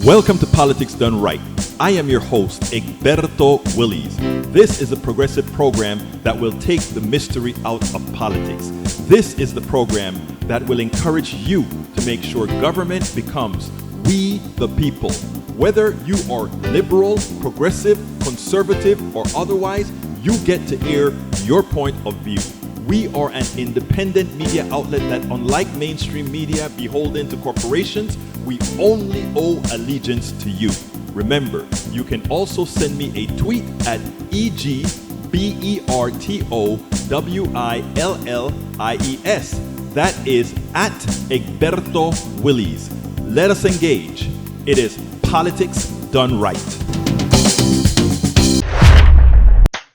Welcome to Politics Done Right. I am your host, Egberto Willies. This is a progressive program that will take the mystery out of politics. This is the program that will encourage you to make sure government becomes we the people. Whether you are liberal, progressive, conservative, or otherwise, you get to air your point of view. We are an independent media outlet that, unlike mainstream media beholden to corporations, we only owe allegiance to you. Remember, you can also send me a tweet at EGBERTOWILLIES. That is at Egberto Willies. Let us engage. It is Politics Done Right.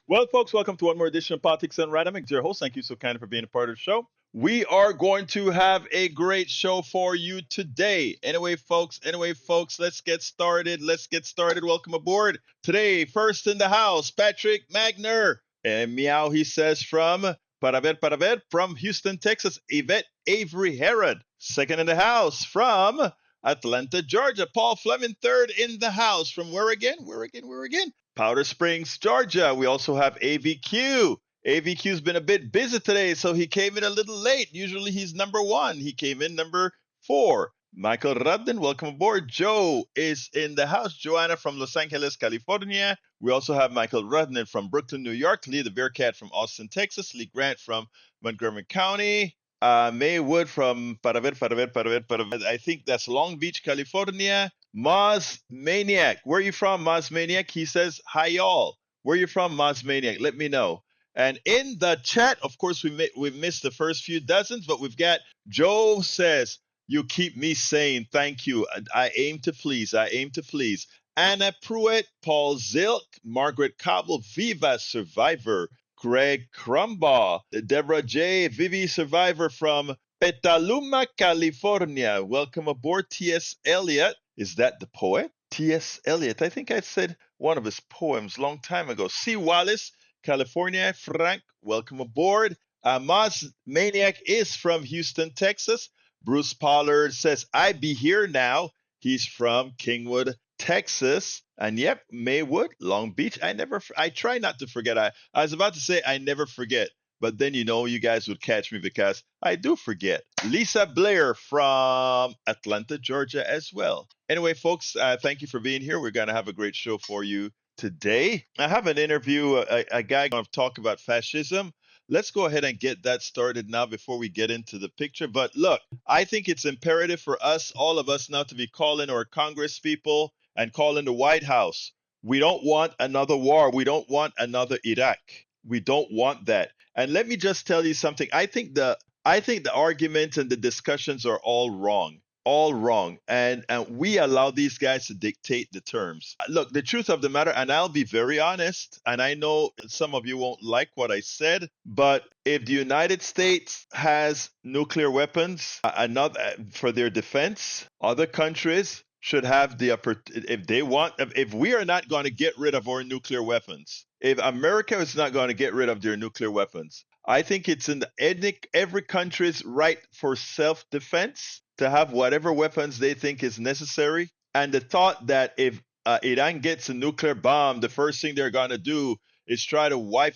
Well, folks, welcome to one more edition of Politics Done Right. I'm your host. Thank you so kindly for being a part of the show. We are going to have a great show for you today. Anyway, folks, let's get started. Welcome aboard. Today, first in the house, Patrick Magner. And meow, he says from from Houston, Texas, Yvette Avery Herod. Second in the house from Atlanta, Georgia, Paul Fleming. Third in the house from where again? Powder Springs, Georgia. We also have AVQ. AVQ's been a bit busy today, so he came in a little late. Usually he's number one. He came in number 4. Michael Rudden, welcome aboard. Joe is in the house. Joanna from Los Angeles, California. We also have Michael Rudden from Brooklyn, New York. Lee the Bearcat from Austin, Texas. Lee Grant from Montgomery County. May Wood from I think that's Long Beach, California. Maz Maniac. Where are you from, Maz Maniac? He says, hi, y'all. Where are you from, Maz Maniac? Let me know. And in the chat, of course, we missed the first few dozens, but we've got Joe says, you keep me sane. Thank you. I aim to please. Anna Pruitt, Paul Zilk, Margaret Cobble, Viva Survivor, Greg Crumbaugh, Deborah J. Vivi Survivor from Petaluma, California. Welcome aboard, T.S. Eliot. Is that the poet? T.S. Eliot. I think I said one of his poems long time ago. C. Wallace, California. Frank, welcome aboard. Maz Maniac is from Houston, Texas. Bruce Pollard says, I be here now. He's from Kingwood, Texas. And yep, Maywood, Long Beach. I try not to forget. I was about to say I never forget, but then you guys would catch me because I do forget. Lisa Blair from Atlanta, Georgia as well. Anyway, folks, thank you for being here. We're going to have a great show for you today. I have an interview, a guy going to talk about fascism. Let's go ahead and get that started now before we get into the picture. But look, I think it's imperative for us, all of us now, to be calling our Congress people and calling the White House. We don't want another war. We don't want another Iraq. We don't want that. And let me just tell you something. I think the arguments and the discussions are all wrong. And we allow these guys to dictate the terms. Look, the truth of the matter, and I'll be very honest, and I know some of you won't like what I said, but if the United States has nuclear weapons for their defense, other countries should have the if we are not going to get rid of our nuclear weapons, if America is not going to get rid of their nuclear weapons, I think it's in every country's right for self-defense to have whatever weapons they think is necessary. And the thought that if Iran gets a nuclear bomb, the first thing they're going to do is try to wipe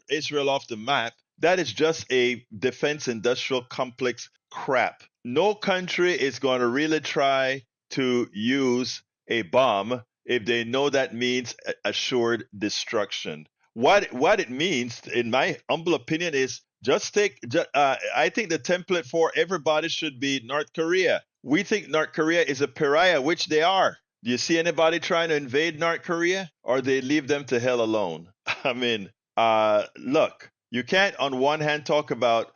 Israel off the map, that is just a defense industrial complex crap. No country is going to really try to use a bomb if they know that means assured destruction. What it means, in my humble opinion, is I think the template for everybody should be North Korea. We think North Korea is a pariah, which they are. Do you see anybody trying to invade North Korea, or they leave them to hell alone? I mean, look, you can't on one hand talk about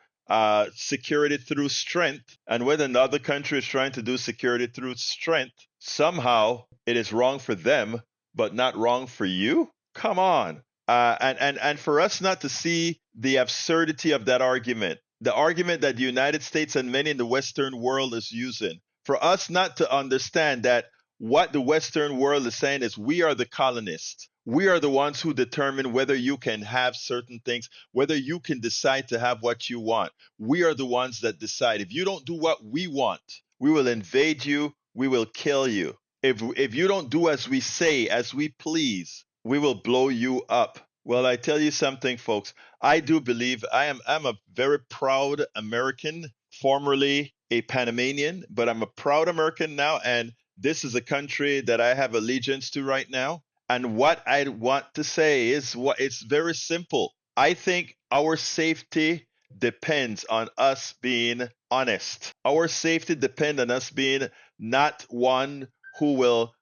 security through strength, and when another country is trying to do security through strength, somehow it is wrong for them, but not wrong for you? Come on. And for us not to see the absurdity of that argument, the argument that the United States and many in the Western world is using, for us not to understand that what the Western world is saying is we are the colonists. We are the ones who determine whether you can have certain things, whether you can decide to have what you want. We are the ones that decide. If you don't do what we want, we will invade you. we will kill you. If you don't do as we say, as we please, we will blow you up. Well, I tell you something, folks. I do believe I'm a very proud American, formerly a Panamanian, but I'm a proud American now, and this is a country that I have allegiance to right now. And what I want to say is what it's very simple. I think our safety depends on us being honest. Our safety depends on us being not one who will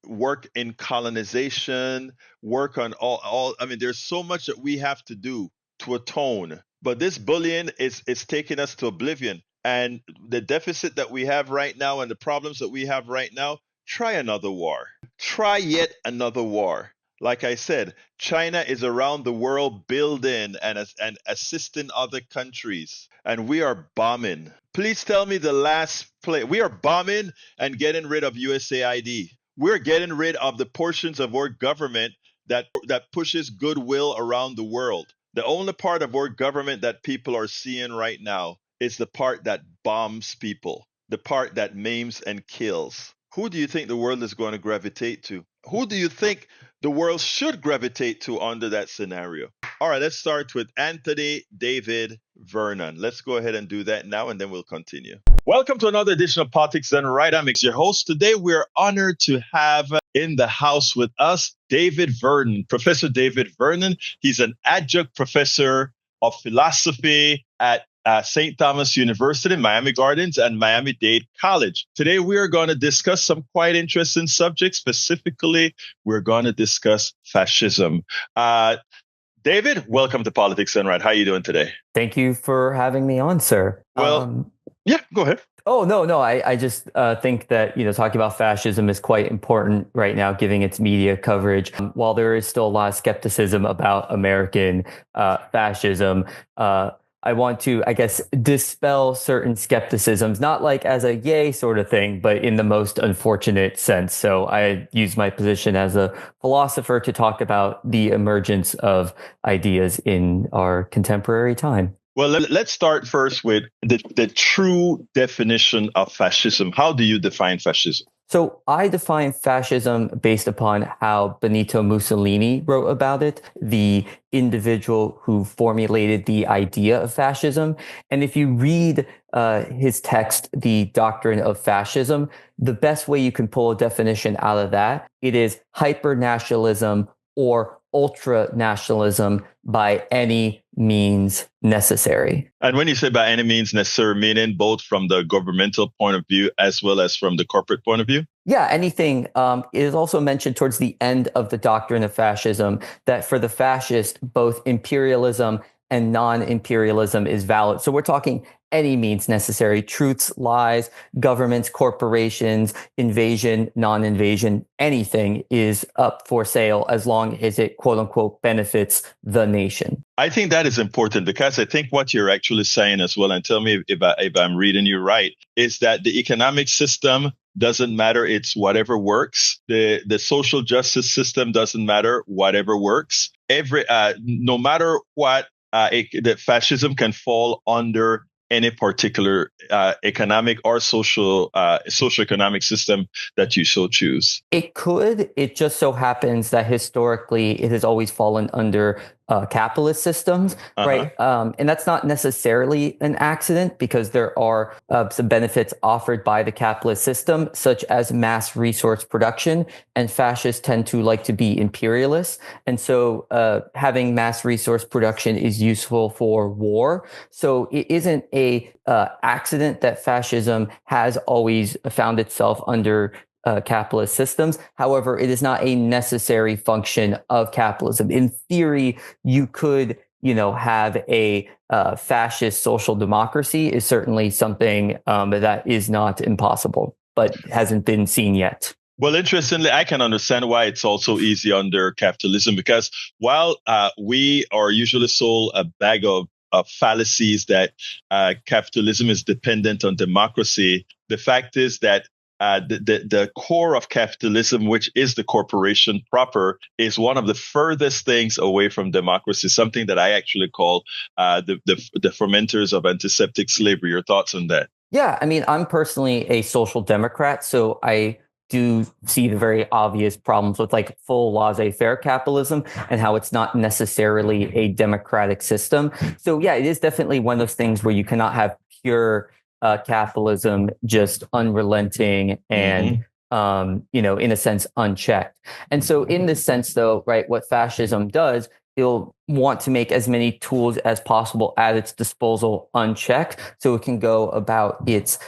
work in colonization, work on all. I mean, there's so much that we have to do to atone. But this bullying is taking us to oblivion. And the deficit that we have right now and the problems that we have right now, try another war. Try yet another war. Like I said, China is around the world building and assisting other countries, and we are bombing. Please tell me the last play. We are bombing and getting rid of USAID. We're getting rid of the portions of our government that pushes goodwill around the world. The only part of our government that people are seeing right now is the part that bombs people, the part that maims and kills. Who do you think the world is going to gravitate to? Who do you think the world should gravitate to under that scenario? All right, let's start with Anthony David Vernon. Let's go ahead and do that now, and then we'll continue. Welcome to another edition of Politics Done Right. I'm your host. Today, we're honored to have in the house with us David Vernon, Professor David Vernon. He's an adjunct professor of philosophy at St. Thomas University, Miami Gardens, and Miami-Dade College. Today, we are going to discuss some quite interesting subjects. Specifically, we're going to discuss fascism. David, welcome to Politics Done Right. How are you doing today? Thank you for having me on, sir. Well, yeah, go ahead. Oh, no. I just think that, talking about fascism is quite important right now, giving its media coverage. While there is still a lot of skepticism about American fascism, I want to, I guess, dispel certain skepticisms, not like as a yay sort of thing, but in the most unfortunate sense. So I use my position as a philosopher to talk about the emergence of ideas in our contemporary time. Well, let's start first with the true definition of fascism. How do you define fascism? So I define fascism based upon how Benito Mussolini wrote about it, the individual who formulated the idea of fascism. And if you read his text, The Doctrine of Fascism, the best way you can pull a definition out of that, it is hyper-nationalism or ultra-nationalism by any means necessary. And when you say by any means necessary, meaning both from the governmental point of view as well as from the corporate point of view? Yeah, anything. It is also mentioned towards the end of the Doctrine of Fascism that for the fascist, both imperialism and non-imperialism is valid. So we're talking any means necessary, truths, lies, governments, corporations, invasion, non-invasion, anything is up for sale as long as it, quote unquote, benefits the nation. I think that is important because I think what you're actually saying as well, and tell me if I'm reading you right, is that the economic system doesn't matter. It's whatever works. The social justice system doesn't matter. Whatever works. No matter what, the fascism can fall under any particular economic or socioeconomic system that you so choose. It could. It just so happens that historically it has always fallen under capitalist systems, right? And that's not necessarily an accident because there are some benefits offered by the capitalist system, such as mass resource production. And fascists tend to like to be imperialists. And so having mass resource production is useful for war. So it isn't a accident that fascism has always found itself under capitalist systems. However, it is not a necessary function of capitalism. In theory, you could, have a fascist social democracy is certainly something that is not impossible, but hasn't been seen yet. Well, interestingly, I can understand why it's also easy under capitalism, because while we are usually sold a bag of fallacies that capitalism is dependent on democracy, the fact is that the core of capitalism, which is the corporation proper, is one of the furthest things away from democracy, something that I actually call the fermenters of antiseptic slavery. Your thoughts on that? Yeah, I mean, I'm personally a social democrat, so I do see the very obvious problems with like full laissez-faire capitalism and how it's not necessarily a democratic system. So yeah, it is definitely one of those things where you cannot have pure capitalism, just unrelenting and in a sense, unchecked. And so, in this sense, though, right, what fascism does, it'll want to make as many tools as possible at its disposal unchecked so it can go about its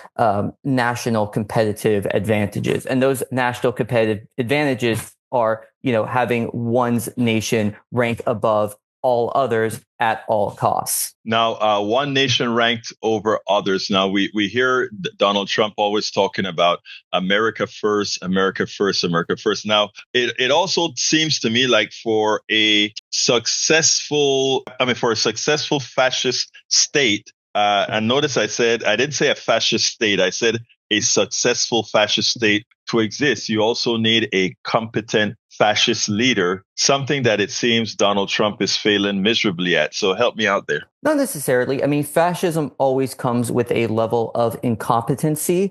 national competitive advantages. And those national competitive advantages are, having one's nation rank above all others at all costs. Now, one nation ranked over others. Now, we hear Donald Trump always talking about America first, America first, America first. Now, it also seems to me like for a successful fascist state, and notice I didn't say a fascist state, I said a successful fascist state to exist, you also need a competent fascist leader, something that it seems Donald Trump is failing miserably at. So help me out there. Not necessarily. I mean, fascism always comes with a level of incompetency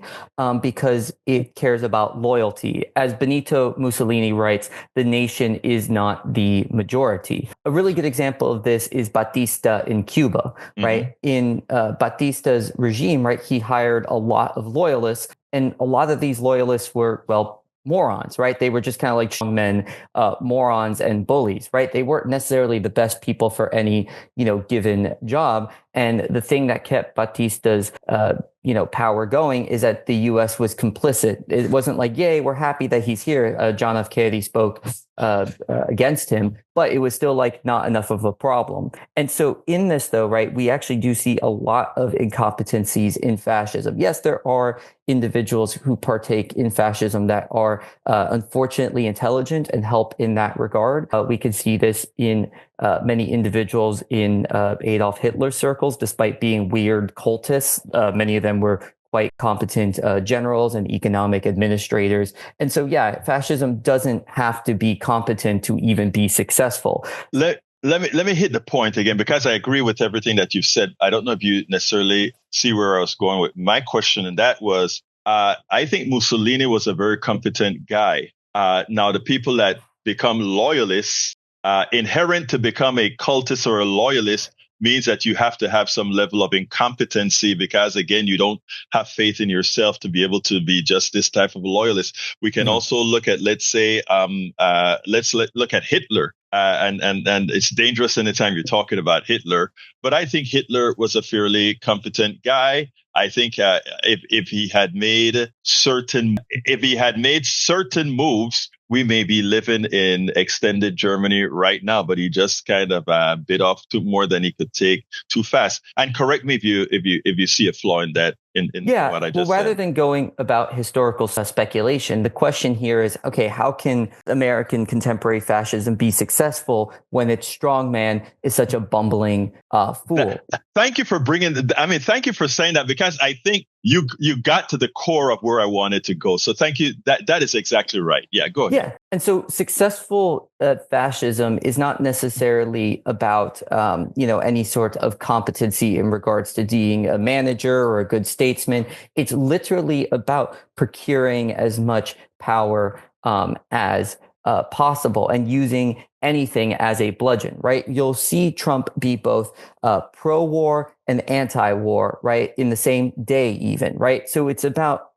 because it cares about loyalty. As Benito Mussolini writes, the nation is not the majority. A really good example of this is Batista in Cuba, right? In Batista's regime, right, he hired a lot of loyalists, and a lot of these loyalists were, well, morons, right? They were just kind of like strongmen, morons and bullies, right? They weren't necessarily the best people for any, given job. And the thing that kept Batista's, power going is that the U.S. was complicit. It wasn't like, yay, we're happy that he's here. John F. Kennedy spoke against him, but it was still like not enough of a problem. And so in this, though, right, we actually do see a lot of incompetencies in fascism. Yes, there are individuals who partake in fascism that are unfortunately intelligent and help in that regard. We can see this in many individuals in Adolf Hitler's circles, despite being weird cultists. Many of them were quite competent generals and economic administrators. And so, yeah, fascism doesn't have to be competent to even be successful. Let me hit the point again, because I agree with everything that you've said. I don't know if you necessarily see where I was going with my question, and that was, I think Mussolini was a very competent guy. Now, the people that become loyalists, inherent to become a cultist or a loyalist means that you have to have some level of incompetency because, again, you don't have faith in yourself to be able to be just this type of loyalist. We can also look at, let's say, look at Hitler. And it's dangerous anytime you're talking about Hitler. But I think Hitler was a fairly competent guy. I think if he had made certain moves, we may be living in extended Germany right now. But he just kind of bit off more than he could take too fast. And correct me if you see a flaw in that. In what I just rather said. than going about historical speculation, the question here is, okay, how can American contemporary fascism be successful when its strongman is such a bumbling fool? Thank you for thank you for saying that, because I think you got to the core of where I wanted to go. So thank you. That is exactly right. Yeah, go ahead. Yeah. And so successful fascism is not necessarily about, any sort of competency in regards to being a manager or a good statesman. It's literally about procuring as much power as possible and using anything as a bludgeon, right? You'll see Trump be both pro-war and anti-war, right? In the same day even, right? So it's about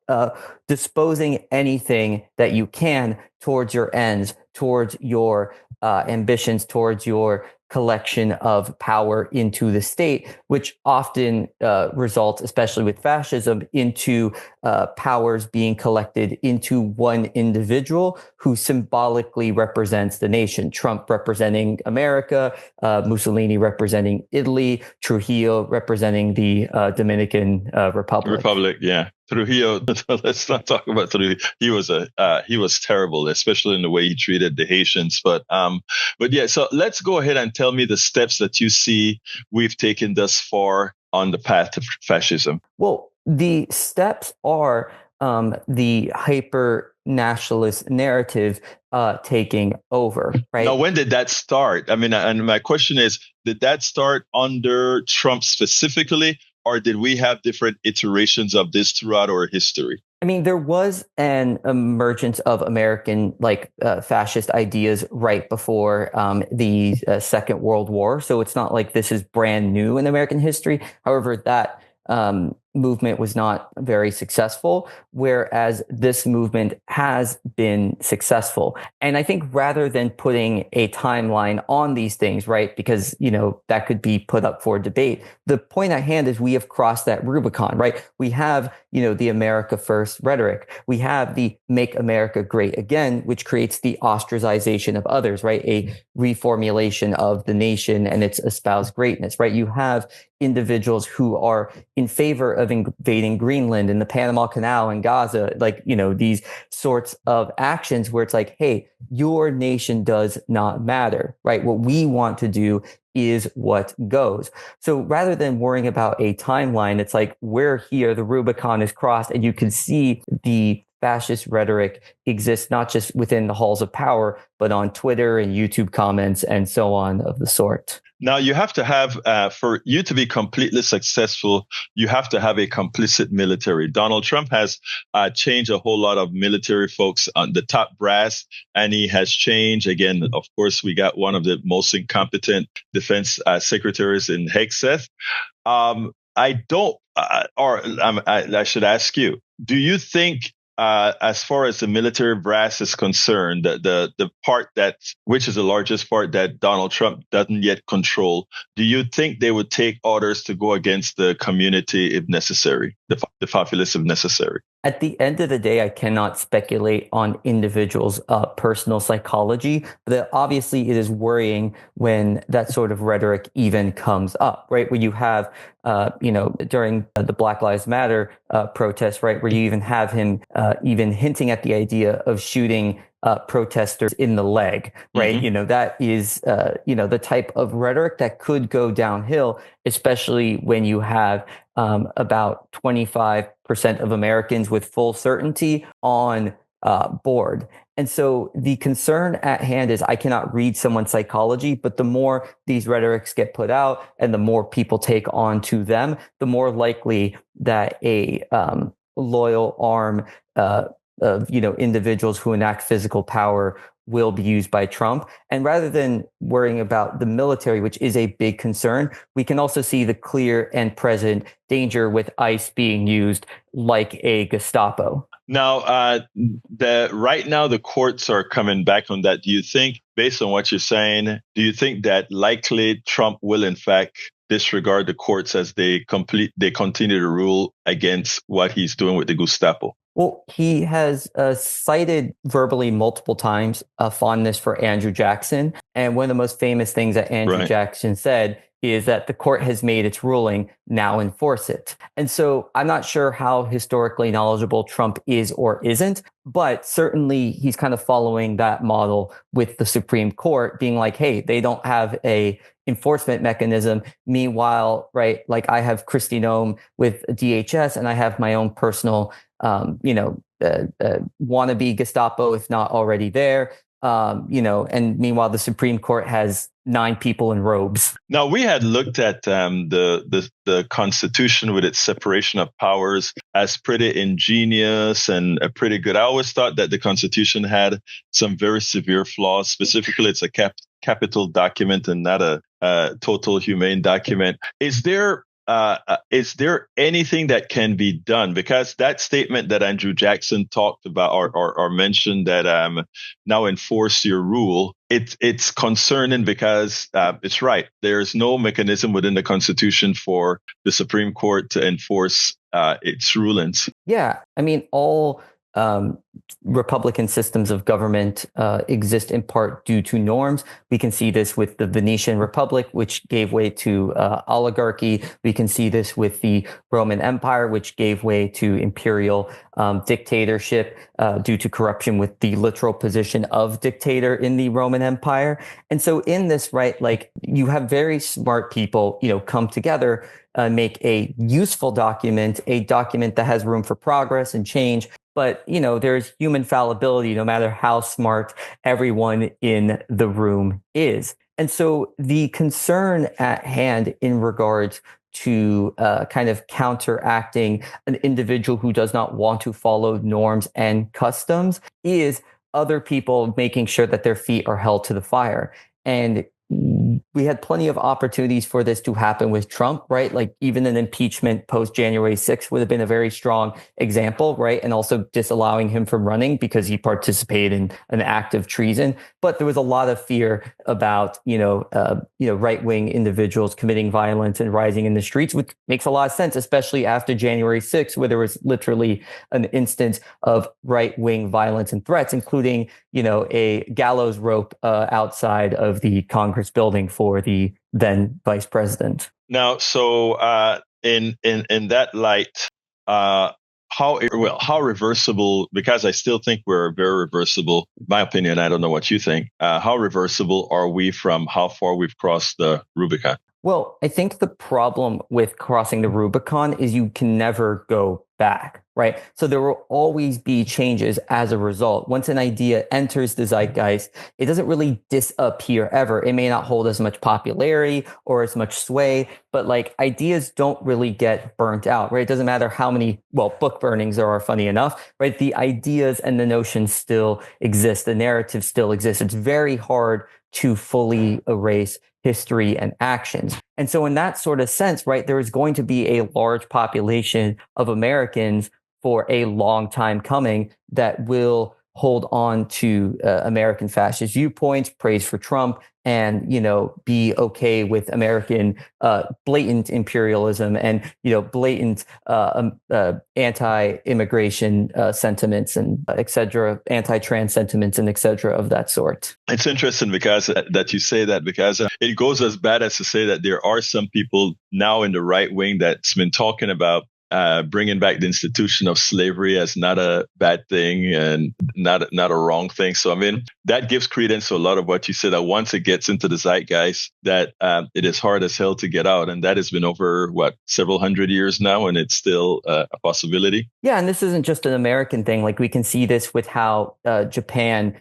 disposing anything that you can towards your ends, towards your ambitions, towards your collection of power into the state, which often results, especially with fascism, into powers being collected into one individual who symbolically represents the nation. Trump representing America, Mussolini representing Italy, Trujillo representing the Dominican Republic. Yeah. Trujillo, let's not talk about Trujillo. He was terrible, especially in the way he treated the Haitians. But yeah, so let's go ahead and tell me the steps that you see we've taken thus far on the path to fascism. Well, the steps are the hyper nationalist narrative taking over, right? Now, when did that start? I mean, and my question is, did that start under Trump specifically, or did we have different iterations of this throughout our history? I mean, there was an emergence of American fascist ideas right before the Second World War. So it's not like this is brand new in American history. However, that movement was not very successful, whereas this movement has been successful. And I think rather than putting a timeline on these things, right, because, that could be put up for debate, the point at hand is we have crossed that Rubicon, right? We have, the America First rhetoric. We have the Make America Great Again, which creates the ostracization of others, right? A reformulation of the nation and its espoused greatness, right? You have individuals who are in favor of invading Greenland and the Panama Canal and Gaza, these sorts of actions where it's like, hey, your nation does not matter, right? What we want to do is what goes. So rather than worrying about a timeline, it's like we're here, the Rubicon is crossed, and you can see the fascist rhetoric exists not just within the halls of power, but on Twitter and YouTube comments and so on of the sort. Now, you have to have, for you to be completely successful, you have to have a complicit military. Donald Trump has changed a whole lot of military folks on the top brass, and he has changed. Again, of course, we got one of the most incompetent defense secretaries in Hegseth. I should ask you, do you think as far as the military brass is concerned, the part which is the largest part that Donald Trump doesn't yet control, do you think they would take orders to go against the community if necessary, the populace if necessary? At the end of the day, I cannot speculate on individuals' personal psychology, but obviously it is worrying when that sort of rhetoric even comes up, right? When you have, during the Black Lives Matter protests, right, where you even have him even hinting at the idea of shooting protesters in the leg, right? Mm-hmm. That is, the type of rhetoric that could go downhill, especially when you have about 25% of Americans with full certainty on board. And so the concern at hand is I cannot read someone's psychology, but the more these rhetorics get put out and the more people take on to them, the more likely that a loyal arm of individuals who enact physical power will be used by Trump. And rather than worrying about the military, which is a big concern, we can also see the clear and present danger with ICE being used like a Gestapo. Now, right now the courts are coming back on that. Do you think, based on what you're saying, do you think that likely Trump will in fact disregard the courts as they continue to rule against what he's doing with the Gestapo? Well, he has cited verbally multiple times a fondness for Andrew Jackson. And one of the most famous things that Andrew Jackson said is that the court has made its ruling, now enforce it. And so I'm not sure how historically knowledgeable Trump is or isn't, but certainly he's kind of following that model with the Supreme Court being like, hey, they don't have a enforcement mechanism. Meanwhile, right, like I have Kristi Noem with DHS and I have my own personal wannabe Gestapo, if not already there. And meanwhile, the Supreme Court has 9 people in robes. Now, we had looked at the Constitution with its separation of powers as pretty ingenious and pretty good. I always thought that the Constitution had some very severe flaws. Specifically, it's a capital document and not a total humane document. Is there anything that can be done? Because that statement that Andrew Jackson talked about or mentioned that now enforce your rule, it's concerning because it's right. There's no mechanism within the Constitution for the Supreme Court to enforce its rulings. Yeah, I mean, all Republican systems of government exist in part due to norms. We can see this with the Venetian Republic, which gave way to oligarchy. We can see this with the Roman Empire, which gave way to imperial dictatorship due to corruption with the literal position of dictator in the Roman Empire. And so in this, right, like you have very smart people, come together, make a useful document, a document that has room for progress and change. But, there's human fallibility no matter how smart everyone in the room is. And so the concern at hand in regards to kind of counteracting an individual who does not want to follow norms and customs is other people making sure that their feet are held to the fire. And we had plenty of opportunities for this to happen with Trump, right? Like even an impeachment post January 6th would have been a very strong example, right? And also disallowing him from running because he participated in an act of treason. But there was a lot of fear about, right-wing individuals committing violence and rising in the streets, which makes a lot of sense, especially after January 6th, where there was literally an instance of right-wing violence and threats, including, a gallows rope outside of the Congress building for the then vice president. Now, so in that light, how reversible? Because I still think we're very reversible. My opinion, I don't know what you think. How reversible are we from how far we've crossed the Rubicon? Well, I think the problem with crossing the Rubicon is you can never go back, right? So there will always be changes as a result. Once an idea enters the zeitgeist, it doesn't really disappear ever. It may not hold as much popularity or as much sway, but like ideas don't really get burnt out, right? It doesn't matter how many, book burnings there are, funny enough, right? The ideas and the notions still exist. The narrative still exists. It's very hard to fully erase history and actions. And so in that sort of sense, right, there is going to be a large population of Americans for a long time coming that will hold on to American fascist viewpoints, praise for Trump, and, be okay with American blatant imperialism and, blatant anti-immigration sentiments and et cetera, anti-trans sentiments and et cetera of that sort. It's interesting because that you say that, because it goes as bad as to say that there are some people now in the right wing that's been talking about bringing back the institution of slavery as not a bad thing and not a wrong thing. So, I mean, that gives credence to a lot of what you said, that once it gets into the zeitgeist, that it is hard as hell to get out. And that has been over, several hundred years now, and it's still a possibility. Yeah, and this isn't just an American thing. Like we can see this with how Japan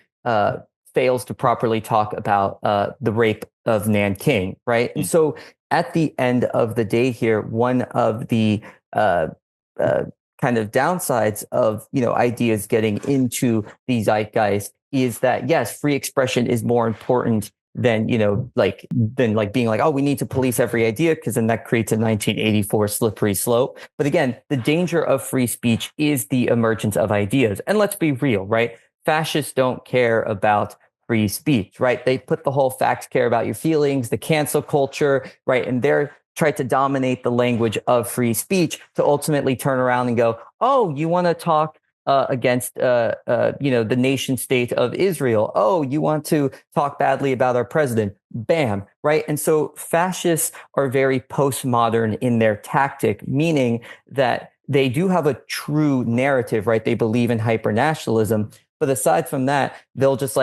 fails to properly talk about the rape of Nanking, right? Mm-hmm. And so at the end of the day here, one of the kind of downsides of ideas getting into the zeitgeist is that yes, free expression is more important than being like, oh, we need to police every idea, because then that creates a 1984 slippery slope. But again, the danger of free speech is the emergence of ideas. And let's be real, right? Fascists don't care about free speech, right? They put the whole facts care about your feelings, the cancel culture, right? And they're try to dominate the language of free speech to ultimately turn around and go, oh, you want to talk against, the nation state of Israel. Oh, you want to talk badly about our president. Bam. Right. And so fascists are very postmodern in their tactic, meaning that they do have a true narrative, right? They believe in hypernationalism. But aside from that, they'll just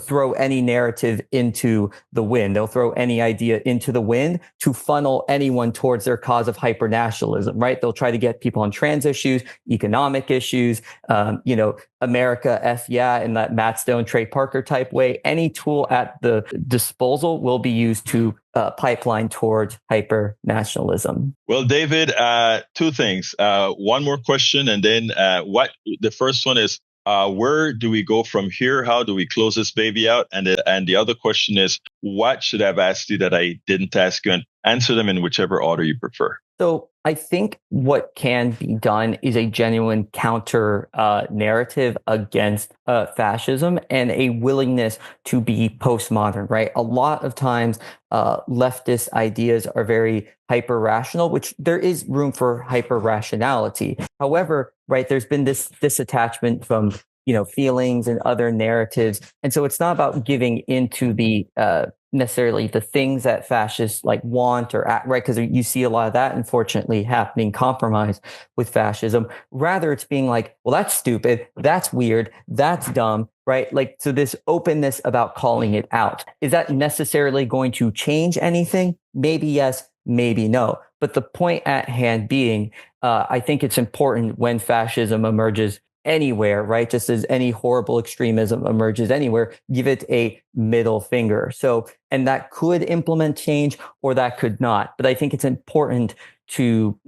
throw any narrative into the wind. They'll throw any idea into the wind to funnel anyone towards their cause of hypernationalism, right? They'll try to get people on trans issues, economic issues, America, F yeah, in that Matt Stone, Trey Parker type way. Any tool at the disposal will be used to pipeline towards hyper-nationalism. Well, David, two things. One more question, and then the first one is, where do we go from here? How do we close this baby out? And the other question is, what should I have asked you that I didn't ask you? And answer them in whichever order you prefer. So I think what can be done is a genuine counter narrative against fascism and a willingness to be postmodern, right? A lot of times leftist ideas are very hyper rational, which there is room for hyper rationality. However, right, there's been this disattachment from feelings and other narratives. And so it's not about giving into the necessarily the things that fascists want or act, right? Because you see a lot of that, unfortunately, happening compromise with fascism. Rather, it's being like, well, that's stupid. That's weird. That's dumb, right? So this openness about calling it out. Is that necessarily going to change anything? Maybe yes, maybe no. But the point at hand being, I think it's important when fascism emerges anywhere, right? Just as any horrible extremism emerges anywhere, give it a middle finger. So, and that could implement change or that could not. But I think it's important to,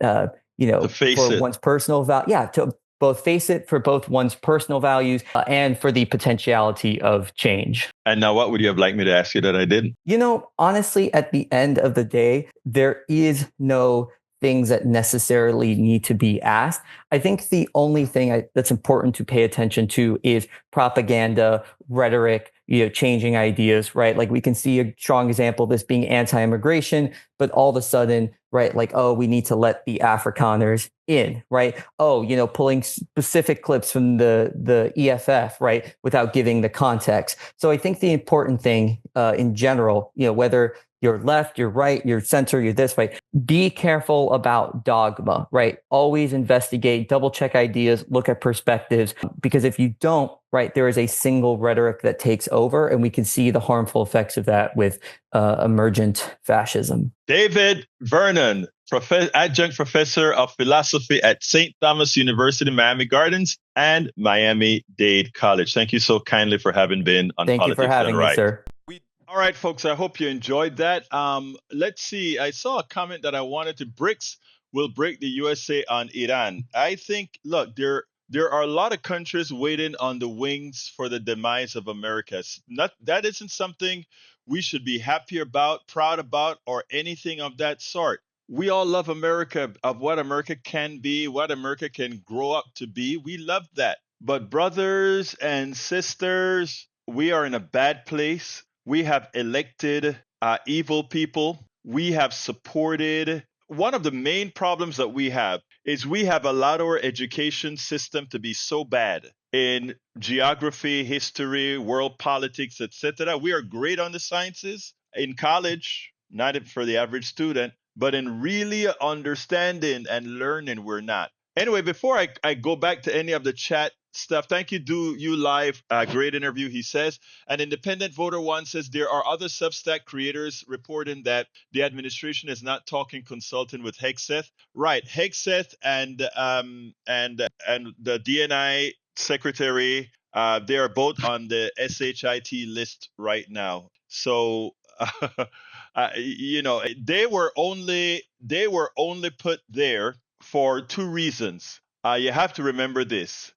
face for it. one's personal value, to both face it for both one's personal values and for the potentiality of change. And now, what would you have liked me to ask you that I didn't? Honestly, at the end of the day, there is no things that necessarily need to be asked. I think the only thing that's important to pay attention to is propaganda, rhetoric, changing ideas, right? Like we can see a strong example of this being anti-immigration, but all of a sudden, right, like, oh, we need to let the Afrikaners in, right? Oh, pulling specific clips from the EFF, right, without giving the context. So I think the important thing in general, whether you're left, you're right, you're center, you're this, right? Be careful about dogma, right? Always investigate, double check ideas, look at perspectives, because if you don't, right, there is a single rhetoric that takes over, and we can see the harmful effects of that with emergent fascism. David Vernon, adjunct professor of philosophy at St. Thomas University, Miami Gardens, and Miami-Dade College. Thank you so kindly for having been on Thank Politics you for having me, sir. All right, folks, I hope you enjoyed that. Let's see. I saw a comment that I wanted to BRICS will break the USA on Iran. I think, look, there are a lot of countries waiting on the wings for the demise of America. That isn't something we should be happy about, proud about, or anything of that sort. We all love America, of what America can be, what America can grow up to be. We love that. But brothers and sisters, we are in a bad place. We have elected evil people. We have supported. One of the main problems that we have is we have allowed our education system to be so bad in geography, history, world politics, etc. We are great on the sciences in college, not for the average student, but in really understanding and learning, we're not. Anyway, before I go back to any of the chat stuff, thank you, Do You Live. Great interview, he says. An independent voter one says there are other Substack creators reporting that the administration is not talking consulting with Hegseth. Right, Hegseth and the DNI secretary, they are both on the SHIT list right now. So they were only put there for two reasons. You have to remember this.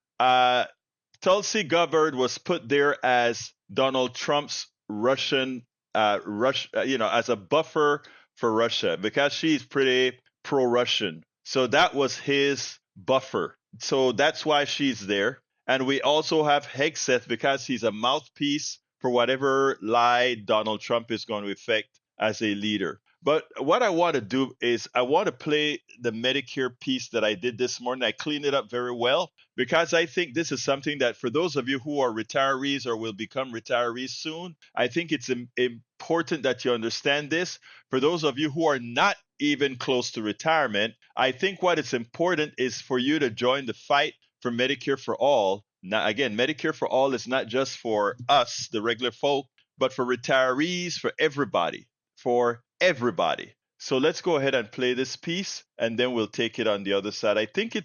Tulsi Gabbard was put there as Donald Trump's Russian, as a buffer for Russia because she's pretty pro-Russian. So that was his buffer. So that's why she's there. And we also have Hegseth because he's a mouthpiece for whatever lie Donald Trump is going to effect as a leader. But what I want to do is I want to play the Medicare piece that I did this morning. I cleaned it up very well because I think this is something that for those of you who are retirees or will become retirees soon, I think it's important that you understand this. For those of you who are not even close to retirement, I think what is important is for you to join the fight for Medicare for all. Now, again, Medicare for all is not just for us, the regular folk, but for retirees, for everybody. So let's go ahead and play this piece, and then we'll take it on the other side. I think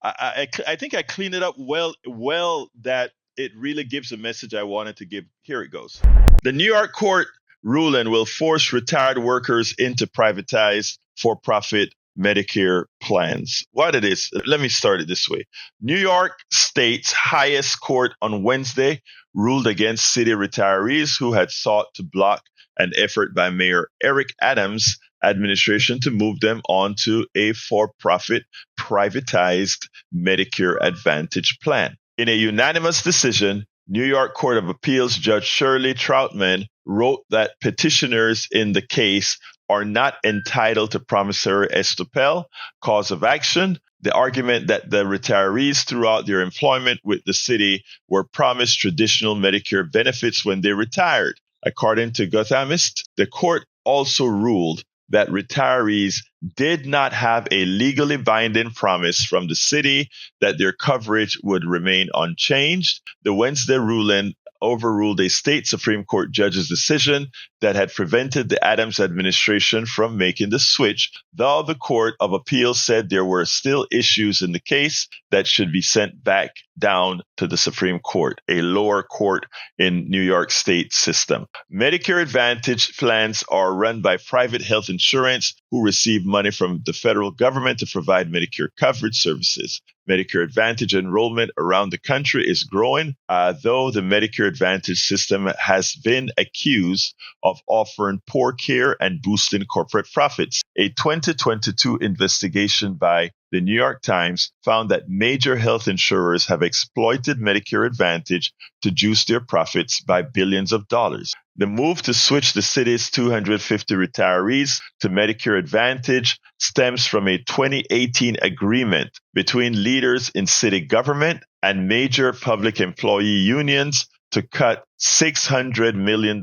I think I cleaned it up well that it really gives a message I wanted to give. Here it goes. The New York court ruling will force retired workers into privatized for-profit Medicare plans. What it is, let me start it this way. New York State's highest court on Wednesday ruled against city retirees who had sought to block an effort by Mayor Eric Adams' administration to move them onto a for-profit privatized Medicare Advantage plan. In a unanimous decision, New York Court of Appeals Judge Shirley Troutman wrote that petitioners in the case are not entitled to promissory estoppel, cause of action, the argument that the retirees throughout their employment with the city were promised traditional Medicare benefits when they retired. According to Gothamist, the court also ruled that retirees did not have a legally binding promise from the city that their coverage would remain unchanged. The Wednesday ruling overruled a state Supreme Court judge's decision that had prevented the Adams administration from making the switch, though the Court of Appeals said there were still issues in the case that should be sent back down to the Supreme Court, a lower court in New York State system. Medicare Advantage plans are run by private health insurance who receive money from the federal government to provide Medicare coverage services. Medicare Advantage enrollment around the country is growing, though the Medicare Advantage system has been accused of offering poor care and boosting corporate profits. A 2022 investigation by the New York Times found that major health insurers have exploited Medicare Advantage to juice their profits by billions of dollars. The move to switch the city's 250 retirees to Medicare Advantage stems from a 2018 agreement between leaders in city government and major public employee unions to cut $600 million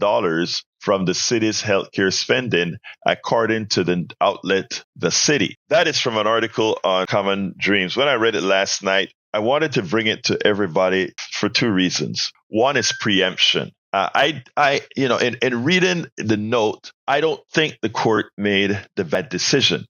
from the city's healthcare spending, according to the outlet The City. That is from an article on Common Dreams. When I read it last night, I wanted to bring it to everybody for two reasons. One is preemption. In reading the note, I don't think the court made the bad decision.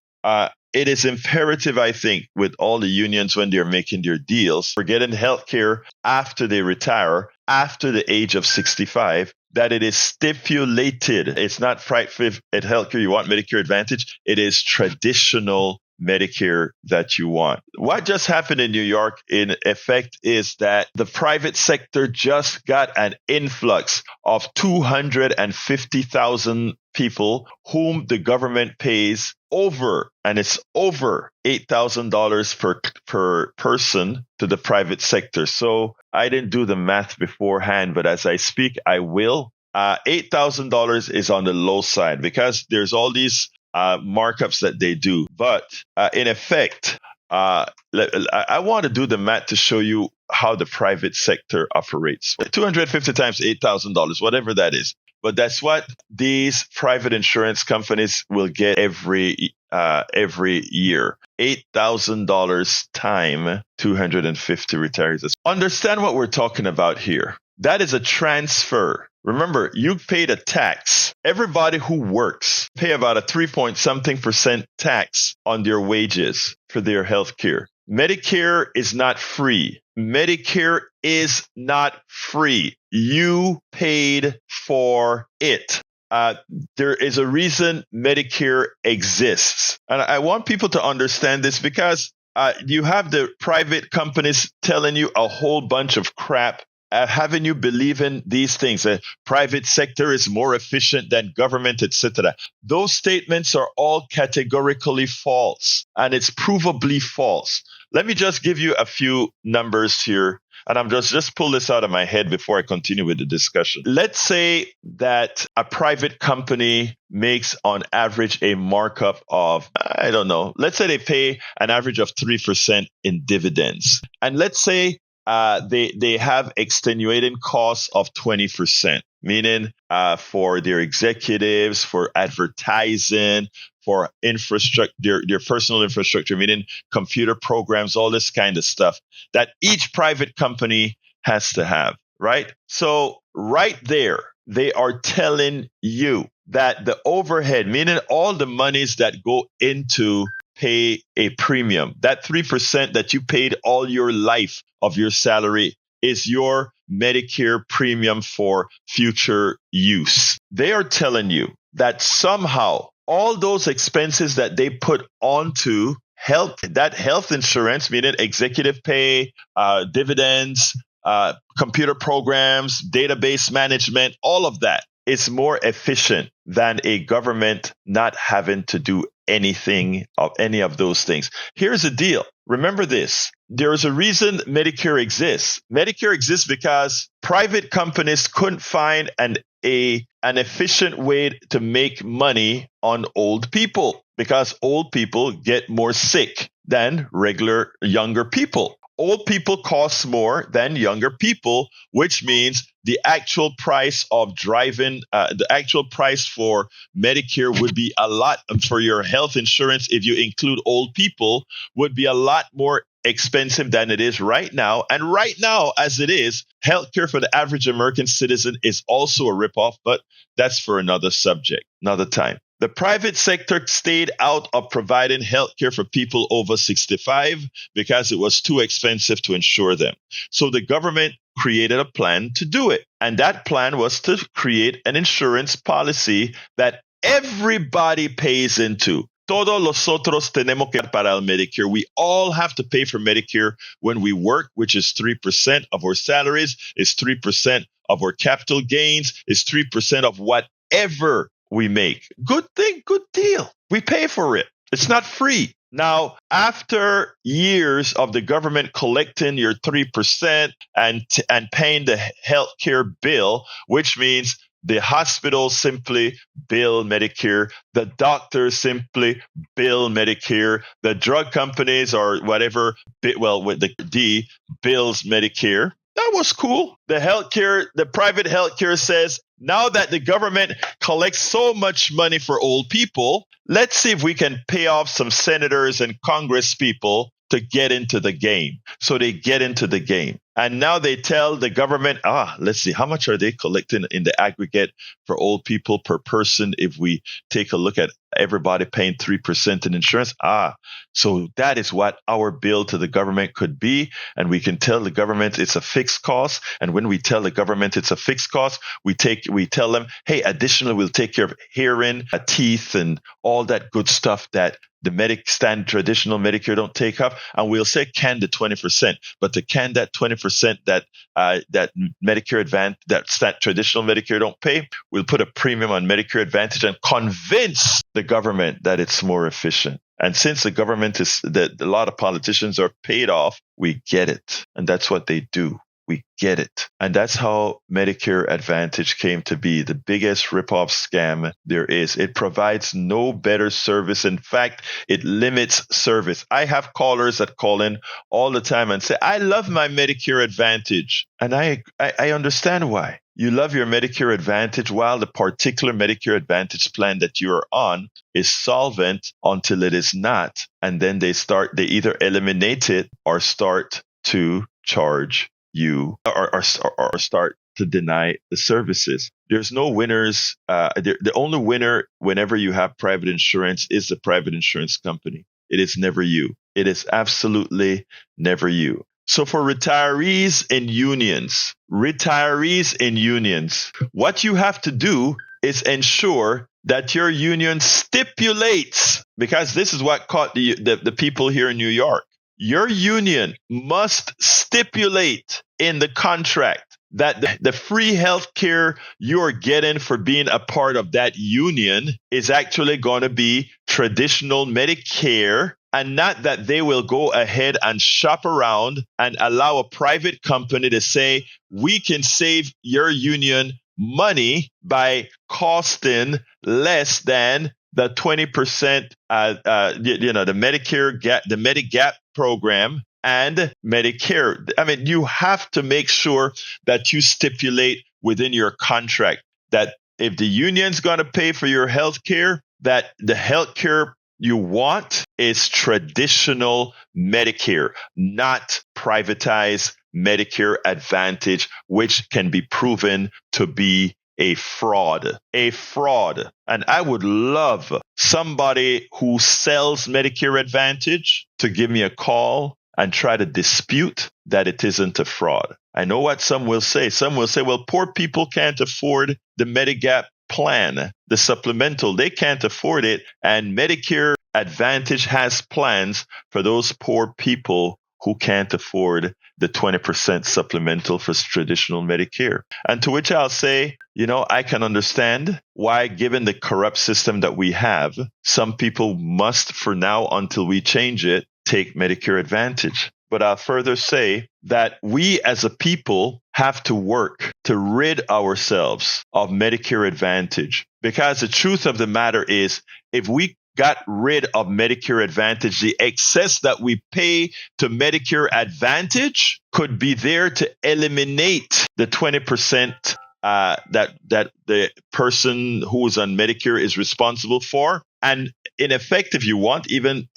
It is imperative, I think, with all the unions when they're making their deals for getting healthcare after they retire, after the age of 65, that it is stipulated. It's not private healthcare you want, Medicare Advantage. It is traditional Medicare that you want. What just happened in New York, in effect, is that the private sector just got an influx of 250,000 people whom the government pays over $8,000 per person to the private sector. So I didn't do the math beforehand, but as I speak, I will. $8,000 is on the low side because there's all these markups that they do. But in effect, I want to do the math to show you how the private sector operates. 250 times $8,000, whatever that is. But that's what these private insurance companies will get every year. $8,000 time 250 retirees. Understand what we're talking about here. That is a transfer. Remember, you paid a tax. Everybody who works pay about a 3-point-something% tax on their wages for their health care. Medicare is not free. Medicare is not free. You paid for it. There is a reason Medicare exists. And I want people to understand this because you have the private companies telling you a whole bunch of crap, having you believe in these things. Private sector is more efficient than government, etc. Those statements are all categorically false, and it's provably false. Let me just give you a few numbers here, and I'm just pull this out of my head before I continue with the discussion. Let's say that a private company makes on average a markup of, I don't know, let's say they pay an average of 3% in dividends. And let's say they have extenuating costs of 20%, meaning for their executives, for advertising, for infrastructure, their personal infrastructure, meaning computer programs, all this kind of stuff that each private company has to have, right? So right there, they are telling you that the overhead, meaning all the monies that go into pay a premium, that 3% that you paid all your life of your salary is your Medicare premium for future use. They are telling you that somehow all those expenses that they put onto health, that health insurance, meaning executive pay, dividends, computer programs, database management, all of that is more efficient than a government not having to do anything of any of those things. Here's the deal. Remember this. There is a reason Medicare exists. Medicare exists because private companies couldn't find an efficient way to make money on old people because old people get more sick than regular younger people. old people cost more than younger people, which means the actual price of driving, the actual price for Medicare would be a lot for your health insurance if you include old people would be a lot more expensive than it is right now. And right now, as it is, healthcare for the average American citizen is also a ripoff, but that's for another subject, another time. The private sector stayed out of providing healthcare for people over 65 because it was too expensive to insure them. So the government created a plan to do it. And that plan was to create an insurance policy that everybody pays into. Todos nosotros tenemos que para el Medicare. We all have to pay for Medicare when we work, which is 3% of our salaries, is 3% of our capital gains, is 3% of whatever we make. Good thing, good deal. We pay for it. It's not free. Now, after years of the government collecting your 3% and paying the healthcare bill, which means the hospitals simply bill Medicare, the doctors simply bill Medicare, the drug companies or whatever, with the D bills Medicare. That was cool. The private healthcare says, now that the government collects so much money for old people, let's see if we can pay off some senators and Congress people to get into the game. So they get into the game. And now they tell the government, let's see, how much are they collecting in the aggregate for old people per person if we take a look at everybody paying 3% in insurance? So that is what our bill to the government could be. And we can tell the government it's a fixed cost. And when we tell the government it's a fixed cost, we tell them, hey, additionally, we'll take care of hearing, teeth, and all that good stuff that the traditional Medicare don't take up, and we'll say can the 20%, but to can that 20% that Medicare Advantage, that traditional Medicare don't pay, we'll put a premium on Medicare Advantage and convince the government that it's more efficient. And since the government a lot of politicians are paid off, we get it, and that's what they do. We get it. And that's how Medicare Advantage came to be the biggest ripoff scam there is. It provides no better service. In fact, it limits service. I have callers that call in all the time and say, I love my Medicare Advantage. And I understand why. You love your Medicare Advantage while the particular Medicare Advantage plan that you're on is solvent until it is not. And then they either eliminate it or start to charge you or start to deny the services. There's no winners. The only winner whenever you have private insurance is the private insurance company. It is never you. It is absolutely never you. So for retirees in unions, what you have to do is ensure that your union stipulates, because this is what caught the people here in New York. Your union must stipulate in the contract that the free health care you're getting for being a part of that union is actually going to be traditional Medicare, and not that they will go ahead and shop around and allow a private company to say, we can save your union money by costing less than the 20%, the Medicare gap, the Medigap program and Medicare. I mean, you have to make sure that you stipulate within your contract that if the union's going to pay for your health care, that the health care you want is traditional Medicare, not privatized Medicare Advantage, which can be proven to be a fraud. And I would love somebody who sells Medicare Advantage to give me a call and try to dispute that it isn't a fraud. I know what some will say. Some will say, well, poor people can't afford the Medigap plan, the supplemental. They can't afford it. And Medicare Advantage has plans for those poor people who can't afford the 20% supplemental for traditional Medicare. And to which I'll say, I can understand why, given the corrupt system that we have, some people must, for now, until we change it, take Medicare Advantage. But I'll further say that we as a people have to work to rid ourselves of Medicare Advantage. Because the truth of the matter is, if we got rid of Medicare Advantage, the excess that we pay to Medicare Advantage could be there to eliminate the 20% that the person who is on Medicare is responsible for. And in effect, if you want, even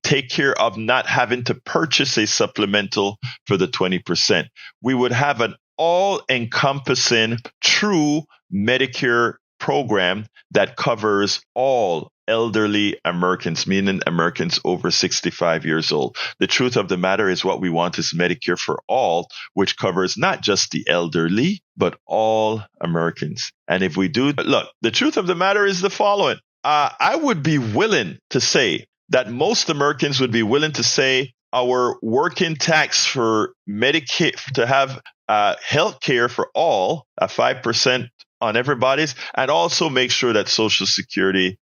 take care of not having to purchase a supplemental for the 20%. We would have an all-encompassing, true Medicare program that covers all elderly Americans, meaning Americans over 65 years old. The truth of the matter is what we want is Medicare for all, which covers not just the elderly, but all Americans. And if we do, look, the truth of the matter is the following. I would be willing to say that most Americans would be willing to say our working tax for Medicaid to have health care for all, 5% on everybody's, and also make sure that Social Security,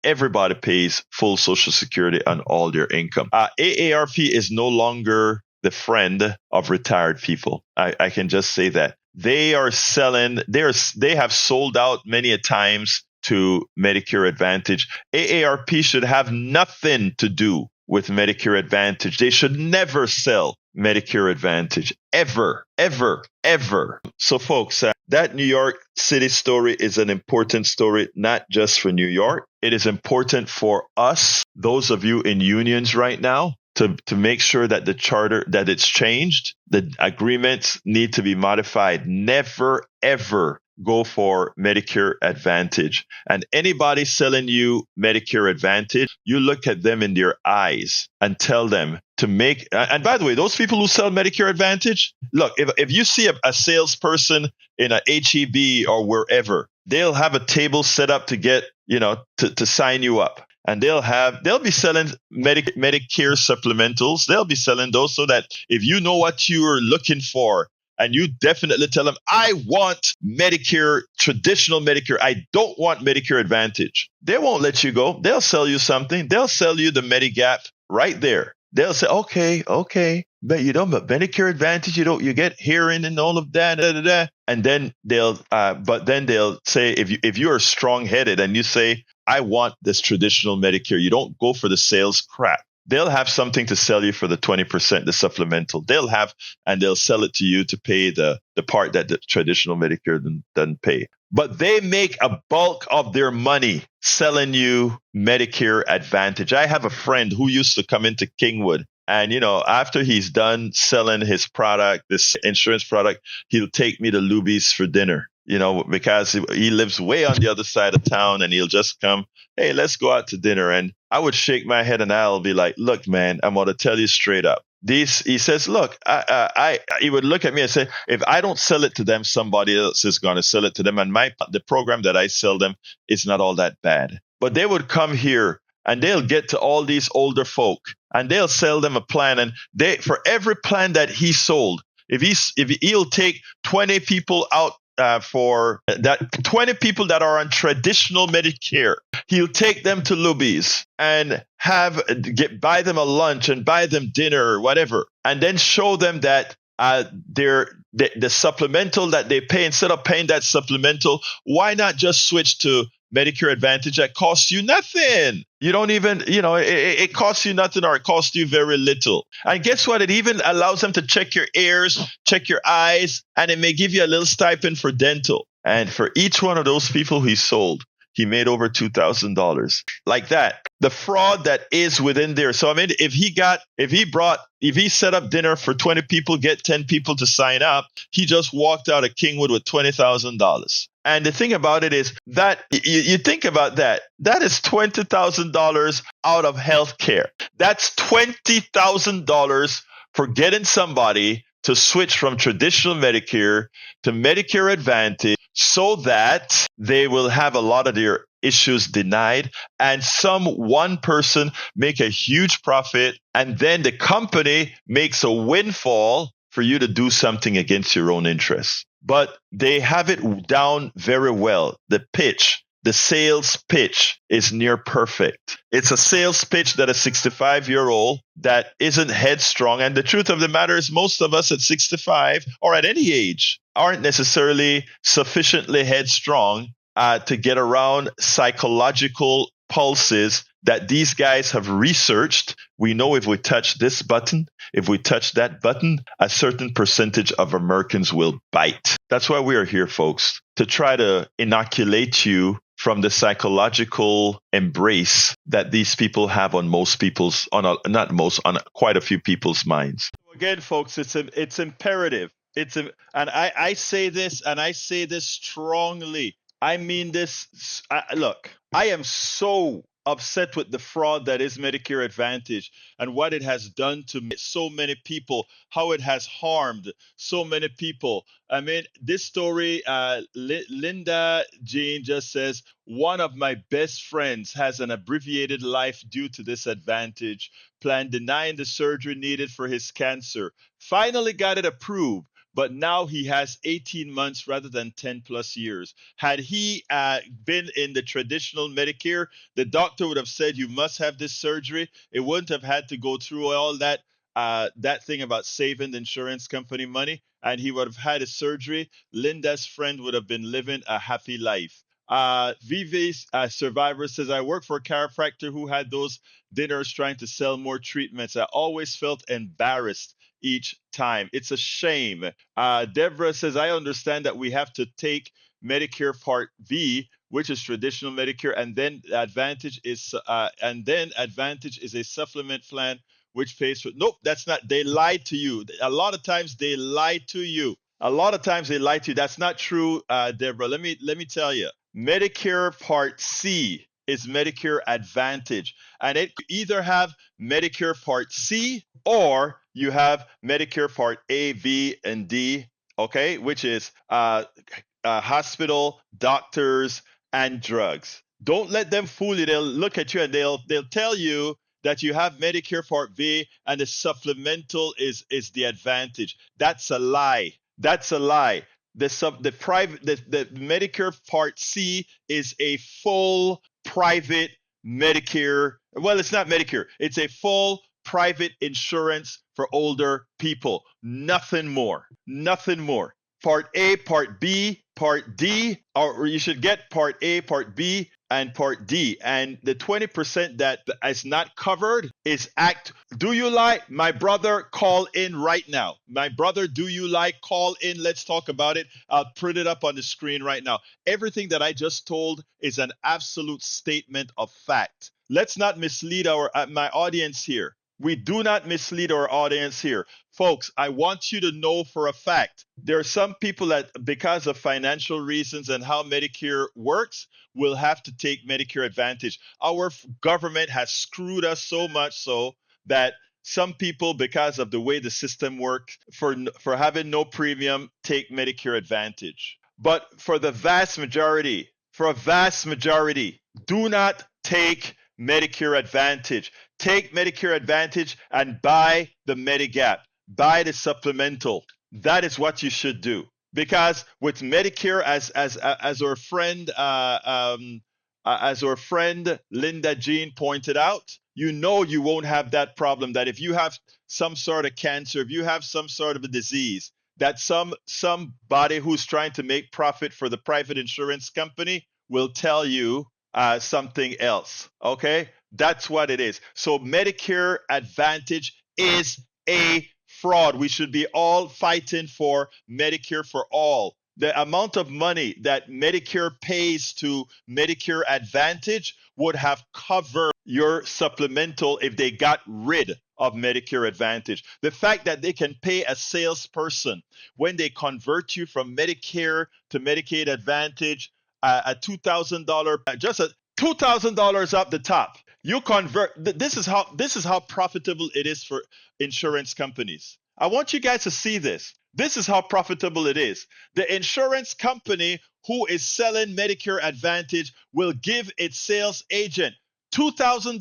everybody pays full Social Security on all their income. AARP is no longer the friend of retired people. I can just say that. They are selling, they have sold out many a times to Medicare Advantage. AARP should have nothing to do with Medicare Advantage. They should never sell Medicare Advantage. Ever, ever, ever. So folks, that New York City story is an important story, not just for New York. It is important for us, those of you in unions right now, to make sure that the charter, that it's changed. The agreements need to be modified. Never, ever go for Medicare Advantage. And anybody selling you Medicare Advantage, you look at them in their eyes and tell them to make, and by the way, those people who sell Medicare Advantage, look, if you see a salesperson in a HEB or wherever, they'll have a table set up to get, to sign you up. And they'll be selling Medicare supplementals. They'll be selling those so that if you know what you're looking for, and you definitely tell them, I want Medicare, traditional Medicare. I don't want Medicare Advantage. They won't let you go. They'll sell you something. They'll sell you the Medigap right there. They'll say, okay, but but Medicare Advantage, you get hearing and all of that, and then they'll say, if you are strong-headed and you say, I want this traditional Medicare, you don't go for the sales crap. They'll have something to sell you for the 20%, the supplemental. They'll sell it to you to pay the part that the traditional Medicare doesn't pay. But they make a bulk of their money selling you Medicare Advantage. I have a friend who used to come into Kingwood, and after he's done selling his product, this insurance product, he'll take me to Luby's for dinner. Because he lives way on the other side of town, and he'll just come, hey, let's go out to dinner. And I would shake my head and I'll be like, look, man, I'm going to tell you straight up. He says, look, he would look at me and say, if I don't sell it to them, somebody else is going to sell it to them. And the program that I sell them is not all that bad. But they would come here and they'll get to all these older folk and they'll sell them a plan. And for every plan that he sold, if he'll take 20 people out, for that 20 people that are on traditional Medicare, he'll take them to Luby's and buy them a lunch and buy them dinner or whatever, and then show them that the supplemental that they pay, instead of paying that supplemental, why not just switch to Medicare Advantage that costs you nothing? You don't even, it costs you nothing, or it costs you very little. And guess what? It even allows them to check your ears, check your eyes, and it may give you a little stipend for dental. And for each one of those people he sold, he made over $2,000. Like that. The fraud that is within there. So, I mean, if he set up dinner for 20 people, get 10 people to sign up, he just walked out of Kingwood with $20,000. And the thing about it is that you think about that. That is $20,000 out of healthcare. That's $20,000 for getting somebody to switch from traditional Medicare to Medicare Advantage so that they will have a lot of their issues denied, and one person make a huge profit, and then the company makes a windfall for you to do something against your own interests. But they have it down very well. The sales pitch is near perfect. It's a sales pitch that a 65-year-old that isn't headstrong. And the truth of the matter is most of us at 65 or at any age aren't necessarily sufficiently headstrong to get around psychological pulses that these guys have researched. We know if we touch this button, if we touch that button, a certain percentage of Americans will bite. That's why we are here, folks, to try to inoculate you from the psychological embrace that these people have on most people's, on quite a few people's minds. Again, folks, it's imperative. And I say this, and I say this strongly. I mean this. Look, I am so upset with the fraud that is Medicare Advantage and what it has done to so many people, how it has harmed so many people. I mean, this story, Linda Jean just says, one of my best friends has an abbreviated life due to this advantage plan, denying the surgery needed for his cancer. Finally got it approved, but now he has 18 months rather than 10 plus years. Had he been in the traditional Medicare, the doctor would have said, you must have this surgery. It wouldn't have had to go through all that thing about saving the insurance company money, and he would have had a surgery. Linda's friend would have been living a happy life. Vive's survivor says, I work for a chiropractor who had those dinners trying to sell more treatments. I always felt embarrassed each time. It's a shame. Deborah says, I understand that we have to take Medicare Part B, which is traditional Medicare, and then Advantage is a supplement plan which pays for. Nope, that's not. They lied to you. A lot of times they lie to you. A lot of times they lie to you. That's not true, Deborah. Let me tell you. Medicare Part C is Medicare Advantage, and it either have Medicare Part C or you have Medicare Part A, B, and D. Okay, which is hospital, doctors, and drugs. Don't let them fool you. They'll look at you and they'll tell you that you have Medicare Part B and the supplemental is the advantage. That's a lie. That's a lie. The Medicare Part C is a full private Medicare. Well, it's not Medicare. It's a full private insurance for older people. Nothing more. Nothing more. Part A, Part B, Part D, or you should get Part A, Part B, and Part D. And the 20% that is not covered is do you lie? My brother, call in right now. My brother, do you lie? Call in. Let's talk about it. I'll put it up on the screen right now. Everything that I just told is an absolute statement of fact. Let's not mislead my audience here. We do not mislead our audience here. Folks, I want you to know for a fact, there are some people that, because of financial reasons and how Medicare works, will have to take Medicare Advantage. Our government has screwed us so much so that some people, because of the way the system works, for having no premium, take Medicare Advantage. But for a vast majority, do not take Medicare Advantage. Take Medicare Advantage and buy the Medigap. Buy the supplemental. That is what you should do. Because with Medicare, as our friend Linda Jean pointed out, you won't have that problem. That if you have some sort of cancer, if you have some sort of a disease, that somebody who's trying to make profit for the private insurance company will tell you something else. Okay, that's what it is. So Medicare Advantage is a fraud. We should be all fighting for Medicare for all. The amount of money that Medicare pays to Medicare Advantage would have covered your supplemental if they got rid of Medicare Advantage. The fact that they can pay a salesperson when they convert you from Medicare to Medicaid Advantage a $2,000, just a $2,000 up the top. You convert. This is how profitable it is for insurance companies. I want you guys to see this. This is how profitable it is. The insurance company who is selling Medicare Advantage will give its sales agent $2,000.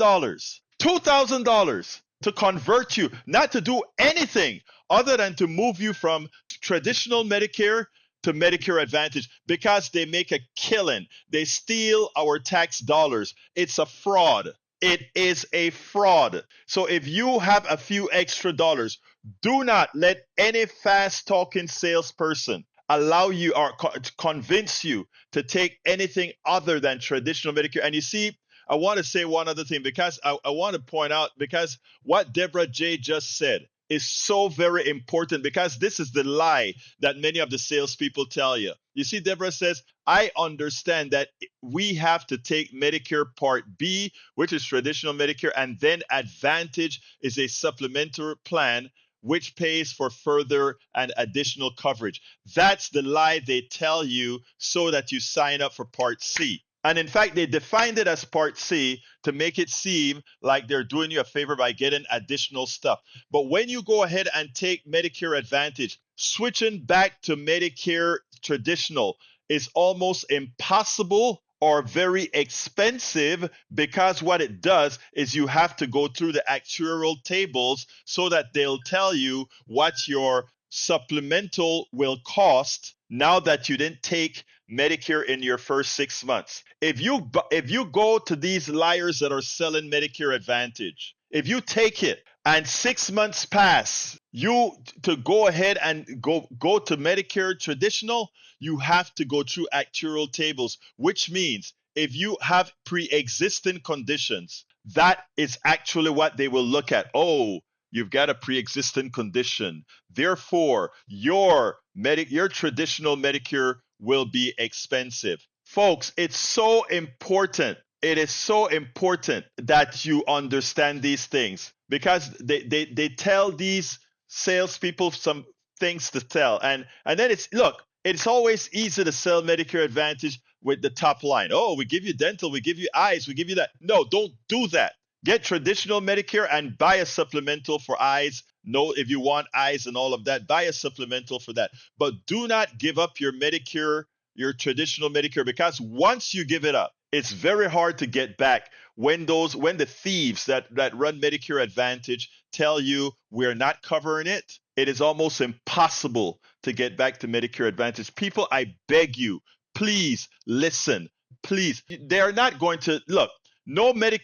$2,000 to convert you, not to do anything other than to move you from traditional Medicare to Medicare Advantage, because they make a killing. They steal our tax dollars. It's a fraud. It is a fraud. So if you have a few extra dollars, do not let any fast talking salesperson allow you or convince you to take anything other than traditional Medicare. And you see, I want to say one other thing because I want to point out because what Deborah J just said is so very important because this is the lie that many of the salespeople tell you. You see, Deborah says, I understand that we have to take Medicare Part B, which is traditional Medicare, and then Advantage is a supplementary plan which pays for further and additional coverage. That's the lie they tell you so that you sign up for Part C. And in fact, they defined it as Part C to make it seem like they're doing you a favor by getting additional stuff. But when you go ahead and take Medicare Advantage, switching back to Medicare traditional is almost impossible or very expensive because what it does is you have to go through the actuarial tables so that they'll tell you what your supplemental will cost now that you didn't take Medicare in your first 6 months. If you go to these liars that are selling Medicare Advantage, if you take it and 6 months pass, you to go ahead and go to Medicare traditional, you have to go through actuarial tables, which means if you have pre-existing conditions, that is actually what they will look at. Oh, you've got a pre-existing condition. Therefore, your traditional Medicare will be expensive. Folks, it's so important. It is so important that you understand these things because they tell these salespeople some things to tell. And then it's always easy to sell Medicare Advantage with the top line. Oh, we give you dental, we give you eyes, we give you that. No, don't do that. Get traditional Medicare and buy a supplemental for eyes. No, if you want eyes and all of that, buy a supplemental for that. But do not give up your Medicare, your traditional Medicare, because once you give it up, it's very hard to get back when the thieves that run Medicare Advantage tell you we're not covering it. It is almost impossible to get back to Medicare Advantage. People, I beg you, please listen. Please, they are not going to look. Nobody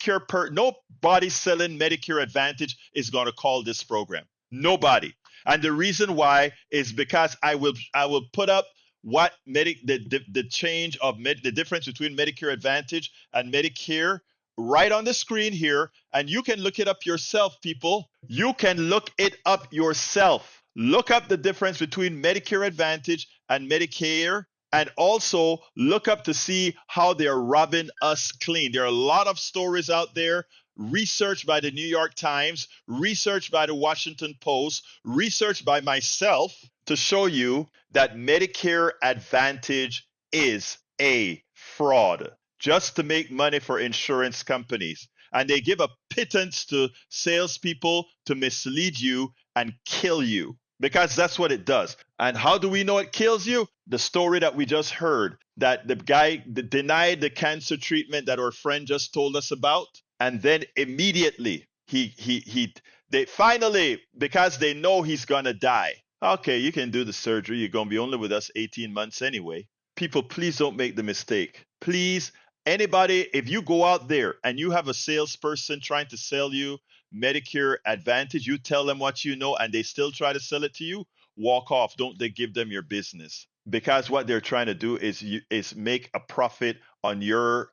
selling Medicare Advantage is going to call this program. Nobody. And the reason why is because I will put up what the change of the difference between Medicare Advantage and Medicare right on the screen here, and you can look it up yourself, people. You can look it up yourself. Look up the difference between Medicare Advantage and Medicare, and also look up to see how they're robbing us clean. There are a lot of stories out there, research by the New York Times, research by the Washington Post, research by myself to show you that Medicare Advantage is a fraud just to make money for insurance companies. And they give a pittance to salespeople to mislead you and kill you because that's what it does. And how do we know it kills you? The story that we just heard that the guy denied the cancer treatment that our friend just told us about. And then immediately they finally, because they know he's going to die. Okay, you can do the surgery. You're going to be only with us 18 months anyway. People, please don't make the mistake. Please, anybody, if you go out there and you have a salesperson trying to sell you Medicare Advantage, you tell them what you know and they still try to sell it to you, walk off. Don't they give them your business. Because what they're trying to do is make a profit on your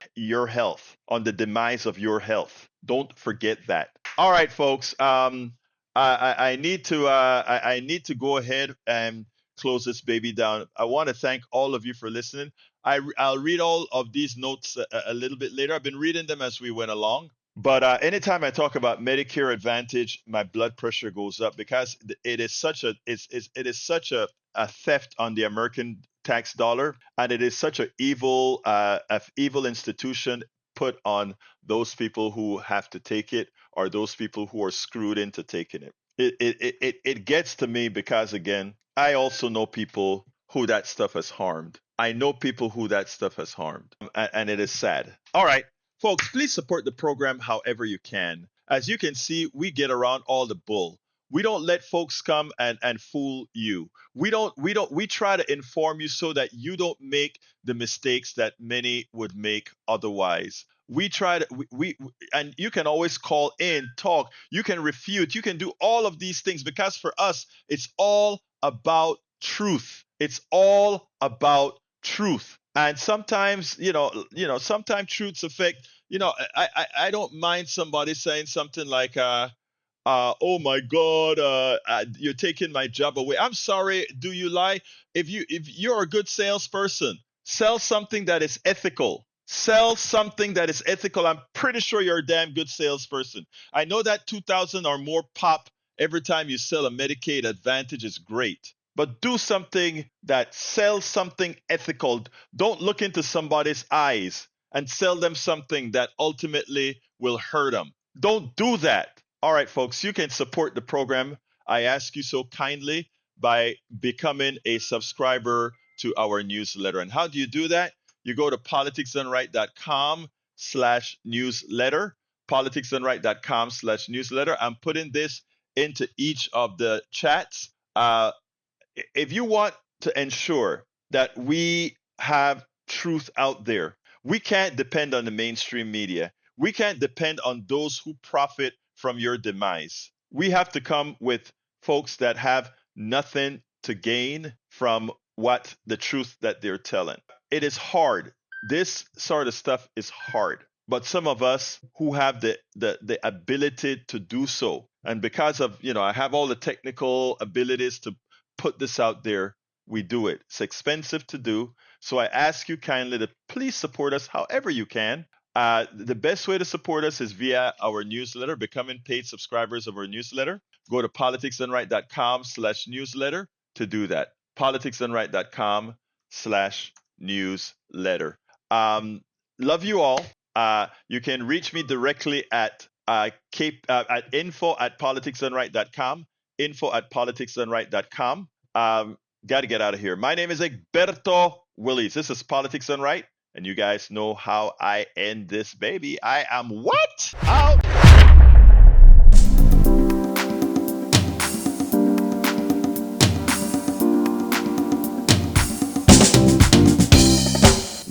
health, on the demise of your health. Don't forget that. All right, folks. I need to go ahead and close this baby down. I want to thank all of you for listening. I'll read all of these notes a little bit later. I've been reading them as we went along. But anytime I talk about Medicare Advantage, my blood pressure goes up because it is such a theft on the American tax dollar, and it is such an evil institution put on those people who have to take it or those people who are screwed into taking it. It gets to me because again, I also know people who that stuff has harmed. I know people who that stuff has harmed, and it is sad. All right. Folks, please support the program however you can. As you can see, we get around all the bull. We don't let folks come and fool you. We try to inform you so that you don't make the mistakes that many would make otherwise. We try to and you can always call in, talk, you can refute, you can do all of these things because for us it's all about truth. It's all about truth. And sometimes, sometimes truths affect. I don't mind somebody saying something like, "Oh my God, you're taking my job away." I'm sorry. Do you lie? If you're a good salesperson, sell something that is ethical. Sell something that is ethical. I'm pretty sure you're a damn good salesperson. I know that 2,000 or more pop every time you sell a Medicaid Advantage is great. But do something that sells something ethical. Don't look into somebody's eyes and sell them something that ultimately will hurt them. Don't do that. All right, folks, you can support the program. I ask you so kindly by becoming a subscriber to our newsletter. And how do you do that? You go to politicsdoneright.com/newsletter, politicsdoneright.com/newsletter. I'm putting this into each of the chats. If you want to ensure that we have truth out there, we can't depend on the mainstream media. We can't depend on those who profit from your demise. We have to come with folks that have nothing to gain from what the truth that they're telling. It is hard. This sort of stuff is hard. But some of us who have the ability to do so, and because of, I have all the technical abilities to put this out there, we do it. It's expensive to do. So I ask you kindly to please support us however you can. The best way to support us is via our newsletter, becoming paid subscribers of our newsletter. Go to politicsdoneright.com/newsletter to do that. politicsdoneright.com/newsletter. Love you all. You can reach me directly at info@politicsdoneright.com, info@politicsdoneright.com. Got to get out of here. My name is Egberto Willies. This is Politics Done Right, and you guys know how I end this baby. I am what? Out.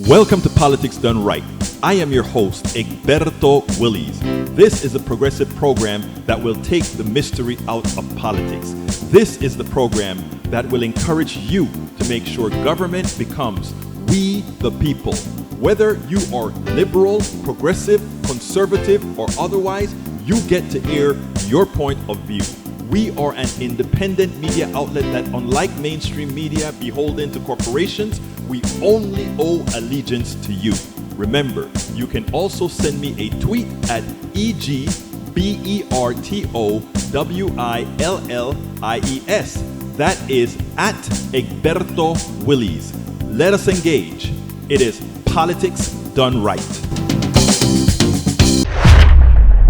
Welcome to Politics Done Right. I am your host, Egberto Willies. This is a progressive program that will take the mystery out of politics. This is the program that will encourage you to make sure government becomes we the people. Whether you are liberal, progressive, conservative, or otherwise, you get to air your point of view. We are an independent media outlet that, unlike mainstream media beholden to corporations, we only owe allegiance to you. Remember, you can also send me a tweet at EGBERTOWILLIES. That is at Egberto Willies. Let us engage. It is Politics Done Right.